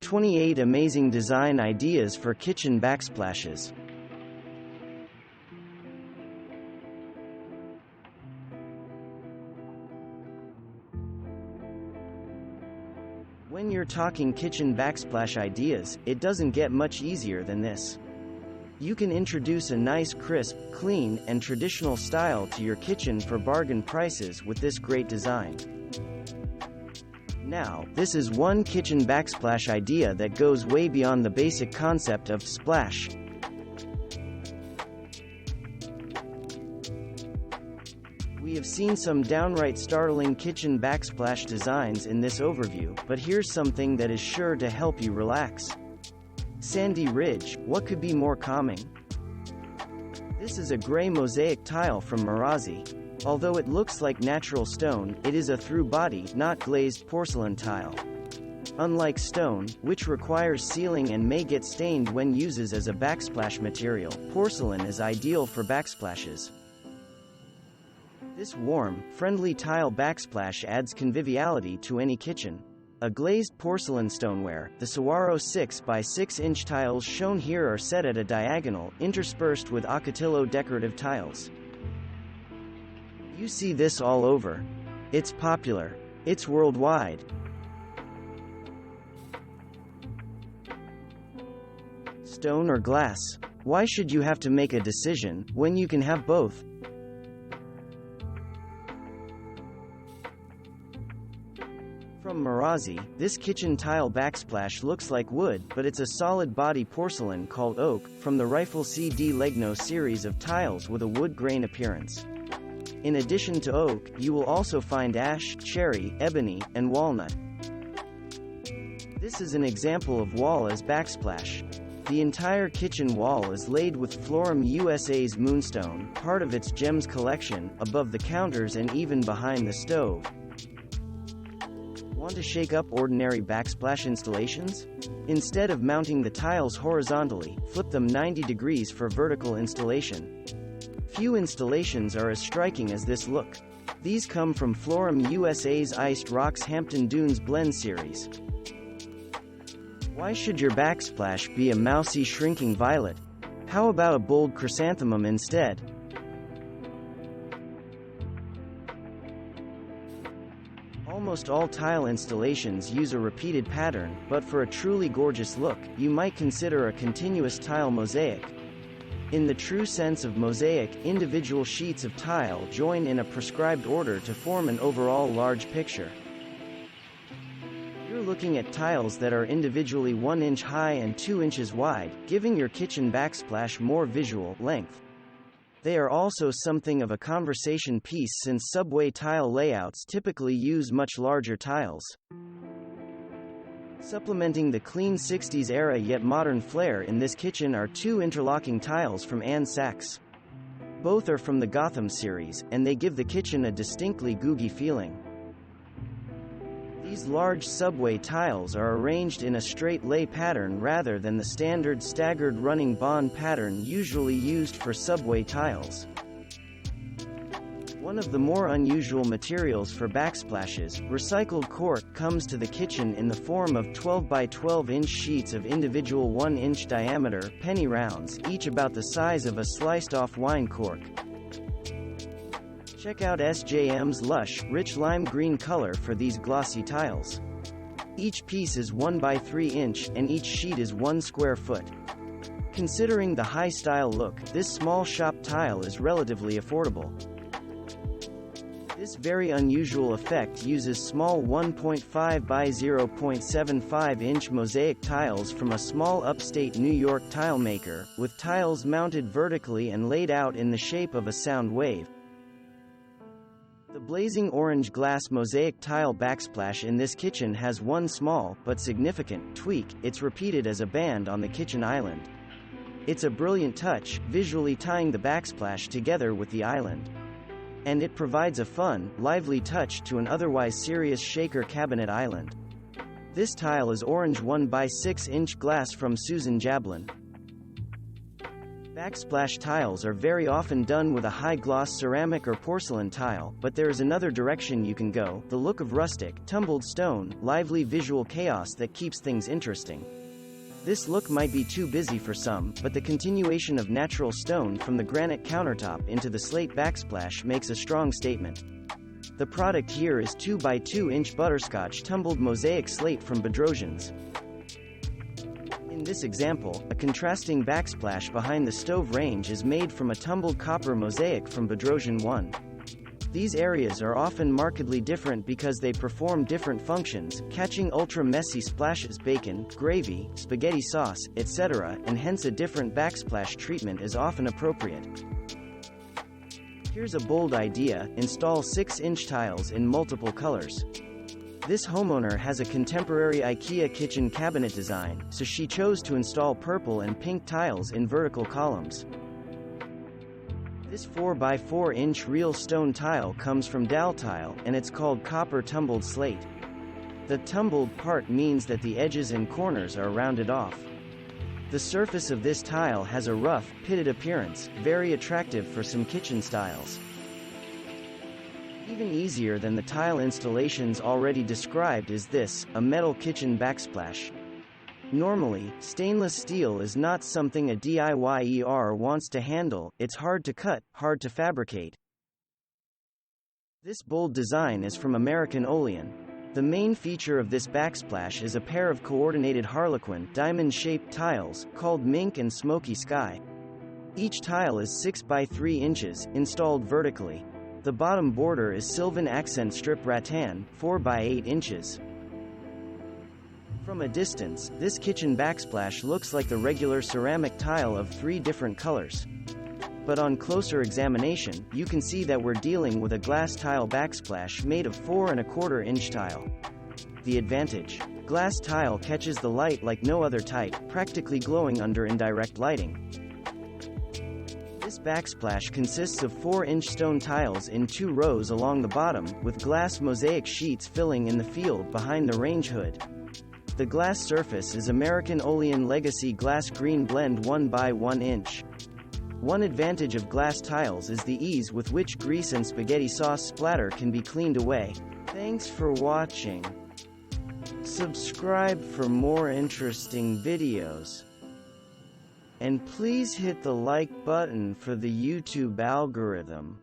28 amazing design ideas for kitchen backsplashes. When you're talking kitchen backsplash ideas, it doesn't get much easier than this. You can introduce a nice, crisp, clean, and traditional style to your kitchen for bargain prices with this great design. Now, this is one kitchen backsplash idea that goes way beyond the basic concept of splash. We have seen some downright startling kitchen backsplash designs in this overview, but here's something that is sure to help you relax. Sandy ridge, what could be more calming? This is a gray mosaic tile from Mosaic. Although it looks like natural stone, it is a through-body, not glazed porcelain tile. Unlike stone, which requires sealing and may get stained when used as a backsplash material, porcelain is ideal for backsplashes. This warm, friendly tile backsplash adds conviviality to any kitchen. A glazed porcelain stoneware, the Saguaro 6x6-inch tiles shown here are set at a diagonal, interspersed with Ocotillo decorative tiles. You see this all over. It's popular. It's worldwide. Stone or glass? Why should you have to make a decision, when you can have both? From Mosaic, this kitchen tile backsplash looks like wood, but it's a solid body porcelain called oak, from the Rifle CD Legno series of tiles with a wood grain appearance. In addition to oak, you will also find ash, cherry, ebony, and walnut. This is an example of wall as backsplash. The entire kitchen wall is laid with Florum USA's Moonstone, part of its gems collection, above the counters and even behind the stove. Want to shake up ordinary backsplash installations? Instead of mounting the tiles horizontally, flip them 90 degrees for vertical installation. Few installations are as striking as this look. These come from Florum USA's Iced Rocks Hampton Dunes Blend series. Why should your backsplash be a mousy shrinking violet? How about a bold chrysanthemum instead? Almost all tile installations use a repeated pattern, but for a truly gorgeous look, you might consider a continuous tile mosaic. In the true sense of mosaic, individual sheets of tile join in a prescribed order to form an overall large picture. You're looking at tiles that are individually 1 inch high and 2 inches wide, giving your kitchen backsplash more visual length. They are also something of a conversation piece since subway tile layouts typically use much larger tiles. Supplementing the clean 60s era yet modern flair in this kitchen are two interlocking tiles from Anne Sachs. Both are from the Gotham series, and they give the kitchen a distinctly googie feeling. These large subway tiles are arranged in a straight lay pattern rather than the standard staggered running bond pattern usually used for subway tiles. One of the more unusual materials for backsplashes, recycled cork, comes to the kitchen in the form of 12 by 12 inch sheets of individual 1 inch diameter penny rounds, each about the size of a sliced off wine cork. Check out SJM's lush, rich lime green color for these glossy tiles. Each piece is 1 by 3 inch, and each sheet is 1 square foot. Considering the high style look, this small shop tile is relatively affordable. This very unusual effect uses small 1.5 by 0.75 inch mosaic tiles from a small upstate New York tile maker, with tiles mounted vertically and laid out in the shape of a sound wave. The blazing orange glass mosaic tile backsplash in this kitchen has one small, but significant, tweak: it's repeated as a band on the kitchen island. It's a brilliant touch, visually tying the backsplash together with the island. And it provides a fun, lively touch to an otherwise serious shaker cabinet island. This tile is orange 1 by 6 inch glass from Susan Jablin. Backsplash tiles are very often done with a high-gloss ceramic or porcelain tile, but there is another direction you can go, the look of rustic, tumbled stone, lively visual chaos that keeps things interesting. This look might be too busy for some, but the continuation of natural stone from the granite countertop into the slate backsplash makes a strong statement. The product here is 2 by 2 inch butterscotch tumbled mosaic slate from Bedrosians. In this example, a contrasting backsplash behind the stove range is made from a tumbled copper mosaic from Bedrosian 1. These areas are often markedly different because they perform different functions, catching ultra-messy splashes bacon, gravy, spaghetti sauce, etc., and hence a different backsplash treatment is often appropriate. Here's a bold idea: install 6-inch tiles in multiple colors. This homeowner has a contemporary IKEA kitchen cabinet design, so she chose to install purple and pink tiles in vertical columns. This 4 by 4 inch real stone tile comes from Tile, and it's called Copper Tumbled Slate. The tumbled part means that the edges and corners are rounded off. The surface of this tile has a rough, pitted appearance, very attractive for some kitchen styles. Even easier than the tile installations already described is this, a metal kitchen backsplash. Normally, stainless steel is not something a DIYer wants to handle, it's hard to cut, hard to fabricate. This bold design is from American Olean. The main feature of this backsplash is a pair of coordinated Harlequin, diamond-shaped tiles, called Mink and Smoky Sky. Each tile is 6 by 3 inches, installed vertically. The bottom border is Sylvan Accent Strip Rattan, 4 by 8 inches. From a distance, this kitchen backsplash looks like the regular ceramic tile of 3 different colors. But on closer examination, you can see that we're dealing with a glass tile backsplash made of 4¼ inch tile. The advantage: glass tile catches the light like no other type, practically glowing under indirect lighting. This backsplash consists of 4-inch stone tiles in 2 rows along the bottom, with glass mosaic sheets filling in the field behind the range hood. The glass surface is American Olean Legacy Glass Green Blend 1 by 1 inch. One advantage of glass tiles is the ease with which grease and spaghetti sauce splatter can be cleaned away. Thanks for watching. Subscribe for more interesting videos. And please hit the like button for the YouTube algorithm.